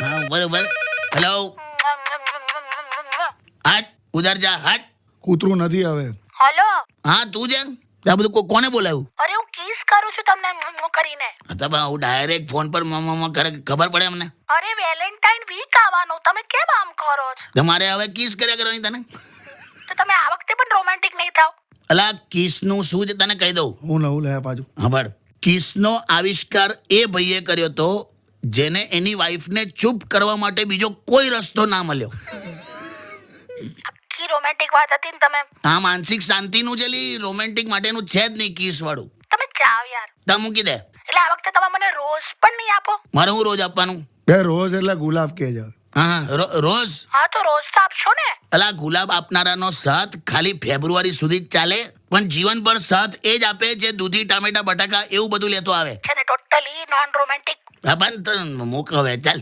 हाँ बरोबर. હેલો, હટ ઉધર જા હટ. કૂતરું નથી હવે. હલો. હા તું છે? આ બધું કોને બોલાવ્યું? અરે હું કિસ કરું છું તમને કરીને. અથવા હું ડાયરેક્ટ ફોન પર કરે ખબર પડે અમને. અરે વેલેન્ટાઇન વીક આવવાનું, તમે કેમ આમ કરો છો? તમારે હવે કિસ કર્યા કરવાની તને. તો તમે આ વખતે પણ રોમેન્ટિક નહીં થાવ. અલા કિસનું શું છે તને કહી દઉં. હું નવું લાયા પાછું. ખબર, કિસનો આવિષ્કાર એ ભાઈએ કર્યો તો જેને એની વાઈફને ચૂપ કરવા માટે બીજો કોઈ રસ્તો ના મળ્યો. આખી રોમેન્ટિક વાત હતી ને તમે. આ માનસિક શાંતિનું છે લી, રોમેન્ટિક માટેનું છે જ નહીં કિસ વાળું. તમે જાવ યાર. તા મૂકી દે. એટલે આ વખતે તમે મને રોઝ પણ નહીં આપો. મારે હું રોજ આપવાનું? બે રોજ એટલે ગુલાબ કે છે. હા રોજ. હા તો રોઝ તો આપશો ને. અલા ગુલાબ આપનારાનો સાથ ખાલી ફેબ્રુઆરી સુધી જ ચાલે, પણ જીવનભર સાથ એ જ આપે જે દૂધી ટામેટા બટાકા એવું બધું લેતો આવે. છે ને ટોટલી નોન રોમેન્ટિક. હા પણ મૂક હવે ચાલ.